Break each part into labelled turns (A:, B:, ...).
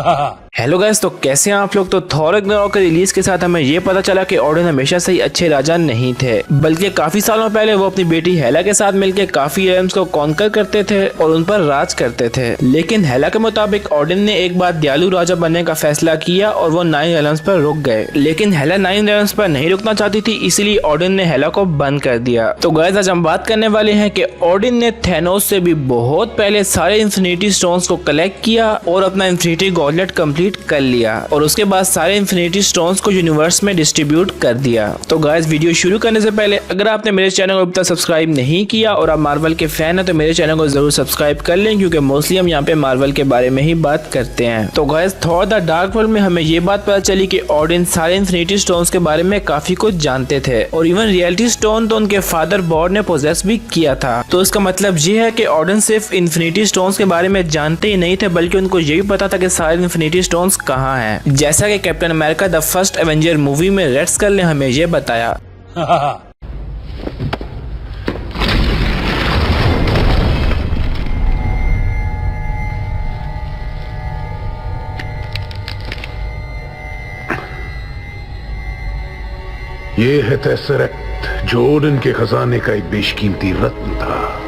A: Hello guys, तो कैसे हैं आप लोग। तो थॉर रग्नारॉक के रिलीज के साथ हमें ये पता चला कि ओडिन हमेशा से ही अच्छे राजा नहीं थे, बल्कि काफी सालों पहले वो अपनी बेटी हेला के साथ मिलकर काफी रेल्म्स को कॉन्कर करते थे और उन पर राज करते थे। लेकिन हेला के मुताबिक ओडिन ने एक बार दयालु राजा बनने का फैसला किया और वो 9 रेल्म्स पर रुक गए। लेकिन हेला 9 रेल्म्स पर नहीं रुकना चाहती थी, इसलिए ओडिन ने हेला को बंद कर दिया। तो गाइस, आज हम बात करने वाले हैं कि ओडिन ने थैनोस से भी बहुत पहले सारे इन्फिनिटी स्टोन्स को कलेक्ट किया और अपना इन्फिनिटी गॉबलेट कंप्लीट कर लिया और उसके बाद सारे इन्फिनिटी स्टोन्स को यूनिवर्स में डिस्ट्रीब्यूट कर दिया। तो गाइस, वीडियो शुरू करने से पहले अगर आपने मेरे चैनल को अभी तक सब्सक्राइब नहीं किया और आप मार्वल के फैन हैं तो मेरे चैनल को जरूर सब्सक्राइब कर लें, क्योंकि मोस्टली हम यहाँ पे मार्वल के बारे में ही बात करते हैं। तो guys, Thor the dark world में हमें ये बात पता चली कि ओडिन सारे इन्फिनिटी स्टोन्स के बारे में काफी कुछ जानते थे और इवन रियलिटी स्टोन तो उनके फादर बॉर्ड ने पोजेस भी किया था। तो इसका मतलब ये है कि ओडिन सिर्फ इन्फिनिटी स्टोन्स के बारे में जानते ही नहीं थे, बल्कि उनको ये भी पता था कि सारे इन्फिनिटी स्टोन्स कहाँ हैं। जैसा कि captain America the first Avenger movie में रेड स्कल ने हमें ये बताया।
B: ये है टेसरेक्ट, जो ओडिन के खजाने का एक बेशकीमती रत्न था।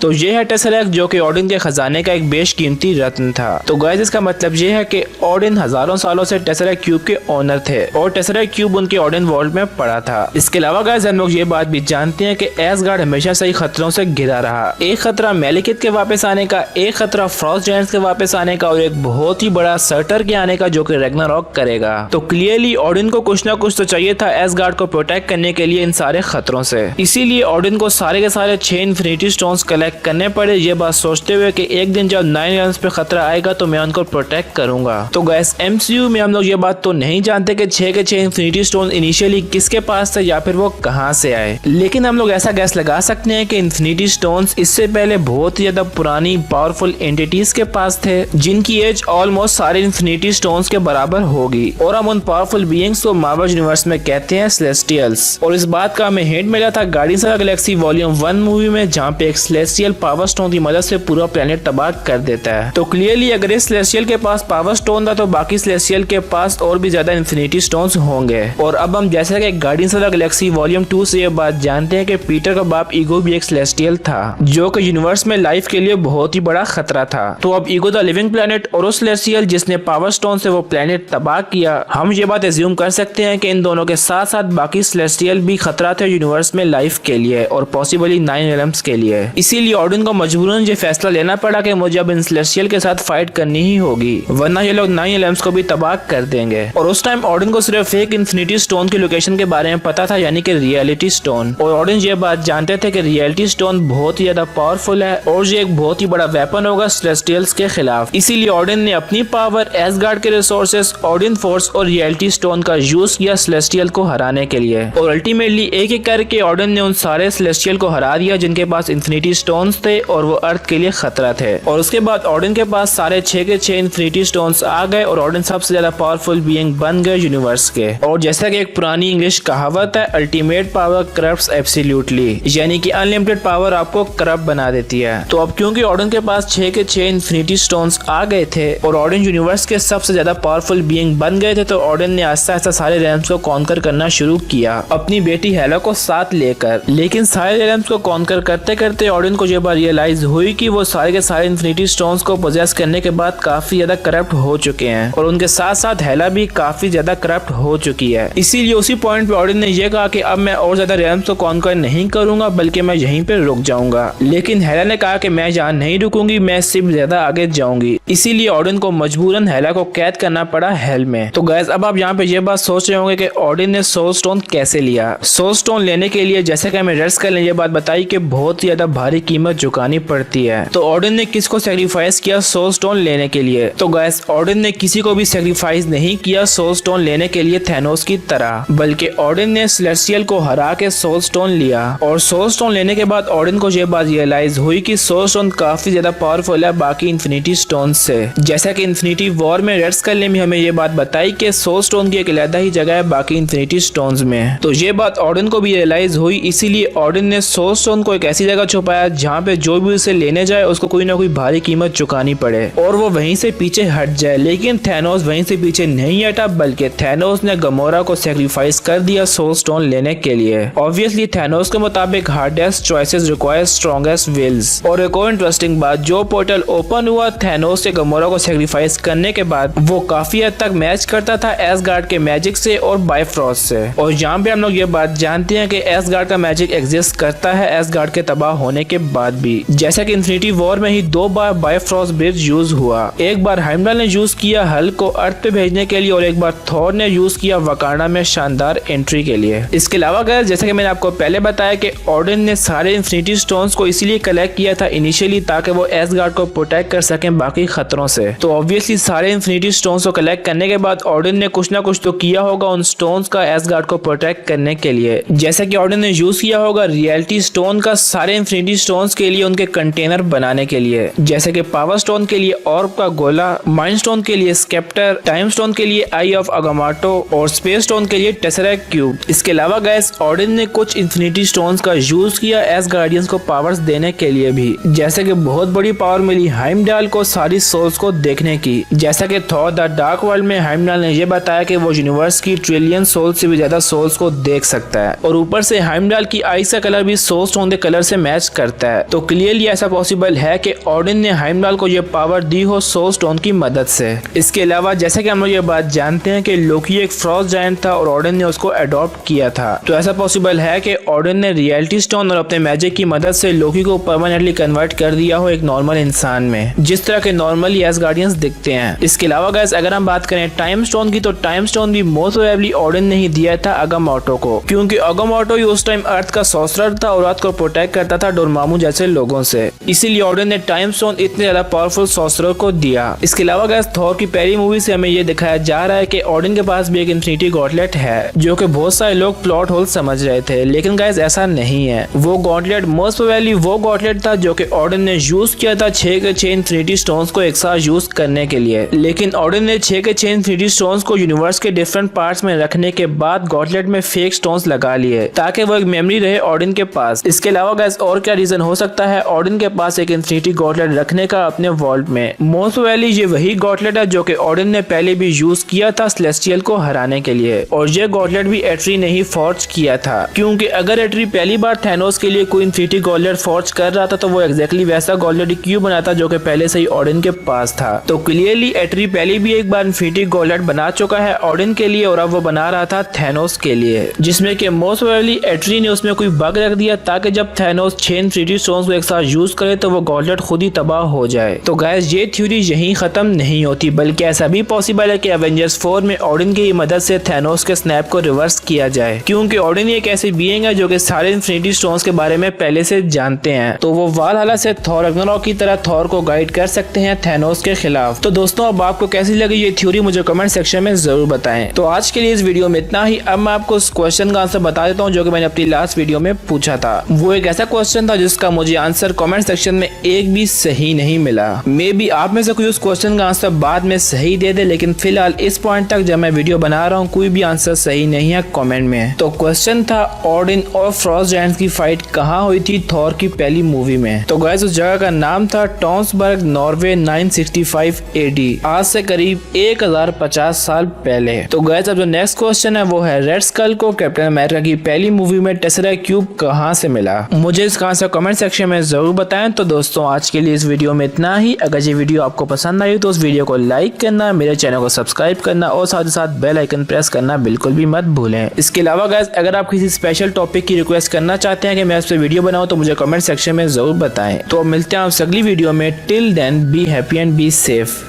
A: तो ये है टेसरेक्ट, जो कि ओडिन के खजाने का एक बेशकीमती रत्न था। तो गाइस, इसका मतलब ये है कि ओडिन हजारों सालों से टेसरेक्ट क्यूब के ओनर थे और टेसरेक्ट क्यूब उनके ओडिन वर्ल्ड में पड़ा था। इसके अलावा गाइस, हम लोग ये बात भी जानते हैं कि एसगार्ड हमेशा से ही खतरों से घिरा रहा। एक खतरा मेलिकिथ के वापस आने का, एक खतरा फ्रॉस्ट जायंट्स के वापस आने का और एक बहुत ही बड़ा सर्टर के आने का, जो कि रग्नारॉक करेगा। तो क्लियरली ओडिन को कुछ ना कुछ तो चाहिए था एसगार्ड को प्रोटेक्ट करने के लिए इन सारे खतरों से। इसीलिए ओडिन को सारे के सारे 6 इन्फिनिटी स्टोन्स कलेक्ट करने पड़े, ये बात सोचते हुए कि एक दिन जब 9 रेल्म्स पे खतरा आएगा तो मैं उनको प्रोटेक्ट करूंगा। तो गाइस, एमसीयू में हम लोग ये बात तो नहीं जानते कि 6 के 6 इन्फिनिटी स्टोन इनिशियली किसके पास थे या फिर वो कहां से आए, लेकिन हम लोग ऐसा गैस लगा सकते हैं कि इन्फिनिटी स्टोन्स इससे पहले बहुत ही ज्यादा पुरानी पावरफुल एंटिटीज के पास थे, जिनकी एज ऑलमोस्ट सारे इन्फिनिटी स्टोन्स के बराबर होगी। और हम उन पावरफुल बीइंग्स को मार्वल यूनिवर्स में कहते हैं सेलेस्टियल्स। और इस बात का हमें हिंट मिला था guardians of the Galaxy volume 1 movie में, जहाँ पे एक सेलेस्टियल पावर स्टोन की मदद से पूरा प्लेनेट तबाह कर देता है। तो क्लियरली अगर इस सेलेस्टियल के पास पावर स्टोन था तो बाकी सेलेस्टियल के पास और भी ज्यादा इन्फिनिटी स्टोन्स होंगे। और अब हम जैसे कि guardians of the Galaxy volume 2 से ये बात जानते हैं कि पीटर का बाप ईगो भी एक सेलेस्टियल था, जो कि यूनिवर्स में लाइफ के लिए बहुत ही बड़ा खतरा था। तो अब ईगो द लिविंग प्लेनेट और उस सेलेस्टियल जिसने पावर स्टोन से वो प्लेनेट तबाह किया, हम ये बात एज्यूम कर सकते हैं कि इन दोनों के साथ साथ बाकी सेलेस्टियल भी खतरा थे यूनिवर्स में लाइफ के लिए और पॉसिबली 9 रेल्म्स के लिए। इसीलिए ओडिन को मजबूरन ये फैसला लेना पड़ा कि मुझे अब इन सेलेस्टियल के साथ फाइट करनी ही होगी, वरना ये लोग 9 रेल्म्स को भी तबाह कर देंगे। और उस टाइम ओडिन को सिर्फ एक इन्फिनिटी स्टोन की लोकेशन के बारे में पता था, यानी कि रियलिटी स्टोन। और ओडिन ये बात जानते थे कि रियलिटी स्टोन बहुत ही ज्यादा पावरफुल है और ये एक बहुत ही बड़ा वेपन होगा सेलेस्टियल्स के खिलाफ। इसीलिए ओडिन ने अपनी पावर, एसगार्ड के रिसोर्सेस, ओडिन फोर्स और रियलिटी स्टोन का यूज किया सेलेस्टियल को हराने के लिए। और अल्टीमेटली एक एक करके ओडिन ने उन सारे सेलेस्टियल को हरा दिया जिनके पास इन्फिनिटी स्टोन्स थे और वो अर्थ के लिए खतरा थे। और उसके बाद ओडिन के पास सारे 6 के 6 इन्फिनिटी स्टोन्स आ गए और ओडिन सबसे ज्यादा पावरफुल बीइंग बन गए यूनिवर्स के। और जैसा कि एक पुरानी इंग्लिश कहावत है, अल्टीमेट पावर करप्ट्स एब्सोल्युटली, यानी कि अनलिमिटेड पावर आपको करप्ट बना देती है। तो अब क्योंकि ओडिन के पास 6 के 6 इन्फिनिटी स्टोन्स आ गए थे और ओडिन यूनिवर्स के सबसे ज्यादा पावरफुल बीइंग बन गए थे, तो ओडिन ने आस्ता आस्ता सारे रेल्म्स को कॉन्कर करना शुरू किया अपनी बेटी हेला को साथ लेकर। लेकिन सारे रेल्म्स को कॉन्कर करते करते ओडिन को ये बात रियलाइज हुई कि वो सारे के सारे इन्फिनिटी स्टोन्स को पोजेस करने के बाद काफी ज्यादा करप्ट हो चुके हैं और उनके साथ साथ हेला भी काफी ज्यादा करप्ट हो चुकी है। इसीलिए उसी पॉइंट पे ओडिन ने यह कहा कि अब मैं और ज्यादा रेल्म्स को कॉन्कर नहीं करूंगा, बल्कि मैं यहीं पे रुक जाऊंगा। लेकिन हेला ने कहा कि मैं यहाँ नहीं रुकूंगी, मैं सिर्फ ज्यादा आगे जाऊंगी। इसीलिए ओडिन को मजबूरन हेला को कैद करना पड़ा हेल में। तो गाइस, अब आप यहाँ पे ये बात सोच रहे होंगे कि ओडिन ने सोल स्टोन कैसे लिया। सोल स्टोन लेने के लिए जैसे कि हमें रेड स्कल ने ये बात बताई कि बहुत ही ज्यादा भारी कीमत चुकानी पड़ती है। तो ओडिन ने किसको सैक्रिफाइस किया सोल स्टोन लेने के लिए? तो गाइस, ओडिन ने किसी को भी सैक्रिफाइस नहीं किया सोल स्टोन लेने के लिए थैनोस की तरह, बल्कि ओडिन ने सेलेस्टियल को हरा के सोल स्टोन लिया। और सोल स्टोन लेने के बाद ओडिन को यह बात रियलाइज हुई कि सोल स्टोन काफी ज्यादा पावरफुल है बाकी इन्फिनिटी स्टोन से। जैसा कि इन्फिनिटी वॉर में रेड स्कल ने भी हमें ये बात बताई कि सोल स्टोन की एक अलग ही जगह है बाकी इन्फिनिटी स्टोन्स में। तो ये बात ओडिन को भी रियलाइज हुई, इसीलिए ओडिन ने सोल स्टोन को एक ऐसी जगह छुपाया जहाँ पे जो भी उसे लेने जाए उसको कोई ना कोई भारी कीमत चुकानी पड़े और वो वहीं से पीछे हट जाए। लेकिन थैनोस वहीं से पीछे नहीं हटा, बल्कि थैनोस ने गमोरा को सेक्रीफाइस कर दिया सोल स्टोन लेने के लिए। ऑब्वियसली थैनोस के मुताबिक hardest choices require strongest wills. और एक और इंटरेस्टिंग बात, जो पोर्टल ओपन हुआ थैनोस के गमोरा को सेक्रीफाइस करने के बाद, वो काफी हद तक मैच करता था एसगार्ड के मैजिक से और बायफ्रॉस्ट से। और यहाँ पे हम लोग ये बात जानते हैं कि एसगार्ड का मैजिक एग्जिस्ट करता है एसगार्ड के तबाह होने के बाद भी। जैसा कि इन्फिनिटी वॉर में ही 2 बार बायफ्रॉस्ट ब्रिज यूज हुआ। एक बार हाइमडल ने यूज किया हल्क को अर्थ पे भेजने के लिए और एक बार थॉर ने यूज किया वकांडा में शानदार एंट्री के लिए। इसके अलावा गाइस, जैसा कि मैंने आपको पहले बताया कि ओडिन ने सारे इन्फिनिटी स्टोन्स को इसीलिए कलेक्ट किया था इनिशियली ताकि वो एसगार्ड को प्रोटेक्ट कर सकें बाकी खतरों से। तो ऑब्वियसली सारे इन्फिनिटी स्टोन्स को कलेक्ट करने के बाद ओडिन ने कुछ ना कुछ तो किया होगा उन स्टोन्स का एसगार्ड को प्रोटेक्ट करने के लिए। जैसा कि ओडिन ने यूज किया होगा रियलिटी स्टोन का सारे इन्फिनिटी स्टोन्स के लिए उनके कंटेनर बनाने के लिए, जैसे कि पावर स्टोन के लिए ऑर्ब का गोला, माइंड स्टोन के लिए स्केप्टर, टाइम स्टोन के लिए आई ऑफ अगामाटो और स्पेस स्टोन के लिए टेसरेक्ट क्यूब। इसके अलावा गाइस, ओडिन ने कुछ इन्फिनिटी स्टोन्स का यूज किया एसगार्डियंस को पावर्स देने के लिए भी, जैसे कि बहुत बड़ी पावर मिली हाइमडाल को सारी सोल्स को देखने की। जैसा कि थॉर द डार्क वर्ल्ड में हाइमडाल ने यह बताया कि वो यूनिवर्स की ट्रिलियन सोल्स से भी ज्यादा सोल्स को देख सकता है और ऊपर से हाइमडाल की आईज का कलर भी सोल स्टोन के कलर से मैच करता है। तो क्लियरली ऐसा पॉसिबल है कि ओडिन ने हाइमडाल को ये पावर दी हो सोल स्टोन की मदद से। इसके अलावा जैसे कि हम लोग ये बात जानते हैं कि लोकी एक फ्रॉस्ट जायंट था और ओडिन ने उसको अडॉप्ट किया था, तो ऐसा पॉसिबल है कि ओडिन ने रियलिटी स्टोन और अपने मैजिक की मदद से लोकी को परमानेंटली कन्वर्ट कर दिया हो एक नॉर्मल इंसान में, जिस तरह के नॉर्मली एसगार्डियंस दिखते हैं। इसके अलावा गाइस, अगर हम बात करें टाइम स्टोन की, तो टाइम स्टोन भी मोस्ट प्रोबेबली ओडिन ने ही दिया था अगामाटो को, क्योंकि अगामाटो ही उस टाइम अर्थ का सॉर्सरर था और अर्थ को प्रोटेक्ट करता था डोरमामू जैसे लोगों से। इसीलिए ओडिन ने टाइम स्टोन इतने ज्यादा पावरफुल सॉर्सरर को दिया। इसके अलावा गाइस, थॉर की पहली मूवी से हमें ये दिखाया जा रहा है कि ओडिन के पास भी एक इन्फिनिटी गॉटलेट है, जो कि बहुत सारे लोग प्लॉट होल समझ रहे थे, लेकिन गाइस ऐसा नहीं है। वो गॉटलेट मोस्ट प्रोबेबली वो गॉटलेट था जो कि ओडिन ने यूज किया था 6 के 6 इन्फिनिटी स्टोन्स को एक साथ यूज करने के लिए। लेकिन ओडिन ने 6 के 6 इन्फिनिटी स्टोन्स को यूनिवर्स के डिफरेंट पार्ट्स में रखने के बाद गॉटलेट में फेक स्टोन्स लगा लिए ताकि वो एक मेमोरी रहे ओडिन के पास। इसके अलावा गाइस, और क्या रीजन हो सकता है ओडिन के पास एक इन्फिनिटी गॉटलेट रखने का अपने वॉल्ट में? मोस्ट प्रोबेबली ये वही गॉटलेट है जो कि ओडिन ने पहले भी यूज किया था सेलेस्टियल को हराने के लिए, और ये गॉटलेट भी एट्री ने ही फॉर्ज किया था, क्योंकि अगर एट्री पहली बार थैनोस के लिए कोई इन्फिनिटी गॉटलेट फॉर्ज कर रहा था तो वो एग्जैक्टली वैसा गॉटलेट क्यों बनाता जो कि पहले से ही ओडिन के पास था। तो क्लियरली एट्री पहले भी एक बार इन्फिनिटी गॉटलेट बना चुका है ओडिन के लिए और अब वो बना रहा था थैनोस के लिए, जिसमें कि मोस्ट प्रोबेबली एट्री ने उसमें कोई बग रख दिया ताकि जब थैनोस 6 इन्फिनिटी स्टोन्स को एक साथ यूज करे तो वो गॉटलेट खुद ही तबाह हो जाए। तो गाइस, ये थ्योरी यहीं खत्म नहीं होती, बल्कि ऐसा भी पॉसिबल है कि एवेंजर्स 4 में ओडिन की मदद से थैनोस के स्नैप को रिवर्स किया जाए, क्योंकि ओडिन एक ऐसी बीइंग है जो कि सारे इन्फिनिटी स्टोन्स के बारे में पहले से जानते हैं, तो वो वालहल्ला से थॉर रग्नारॉक की तरह थॉर को गाइड कर सकते हैं थैनोस के खिलाफ। तो दोस्तों, अब आपको कैसी लगी ये थ्योरी मुझे कमेंट सेक्शन में जरूर बताएं। तो आज के लिए इस वीडियो में इतना ही। अब मैं आपको उस क्वेश्चन का आंसर बता देता हूँ जो कि मैंने अपनी लास्ट वीडियो में पूछा था। वो एक ऐसा क्वेश्चन था जिसका मुझे आंसर कमेंट सेक्शन में एक भी सही नहीं मिला। मे बी आप में से कोई उस क्वेश्चन का आंसर बाद में सही दे दे, लेकिन फिलहाल इस पॉइंट तक जब मैं वीडियो बना रहा हूँ कोई भी आंसर सही नहीं है कमेंट में। तो क्वेश्चन था ओडिन और फ्रॉस्ट जायंट्स की फाइट कहाँ हुई थी थॉर की पहली मूवी में? तो गाइस, उस जगह का नाम था टॉन्सबर्ग, नॉर्वे, 965 AD, आज से करीब 1050 साल पहले। तो गाइस, अब जो नेक्स्ट क्वेश्चन है वो है रेड स्कल को कैप्टन अमेरिका की पहली मूवी में टेसरेक्ट क्यूब कहाँ से मिला? मुझे इसका आंसर कमेंट सेक्शन में जरूर बताएं। तो दोस्तों, आज के लिए इस वीडियो में इतना ही। अगर ये वीडियो आपको पसंद आई तो उस वीडियो को लाइक करना, मेरे चैनल को सब्सक्राइब करना और साथ ही साथ बेल आइकन प्रेस करना बिल्कुल भी मत भूलें। इसके अलावा गाइस, अगर आप किसी स्पेशल टॉपिक की रिक्वेस्ट करना चाहते हैं कि मैं उस पर वीडियो बनाऊं तो मुझे कमेंट सेक्शन में जरूर बताएं। तो अब मिलते हैं आपसे अगली वीडियो में। Till then, be happy and be safe.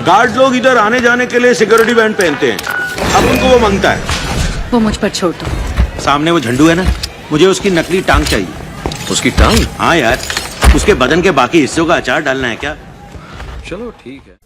C: Guard लोग इधर आने जाने के लिए सिक्योरिटी बैंड पहनते हैं, अब उनको वो मांगता है।
D: वो मुझ पर छोड़ दो।
C: सामने वो झंडू है ना, मुझे उसकी नकली टांग चाहिए। उसकी टांग? हाँ यार, उसके बदन के बाकी हिस्सों का अचार डालना है क्या?
E: चलो ठीक है।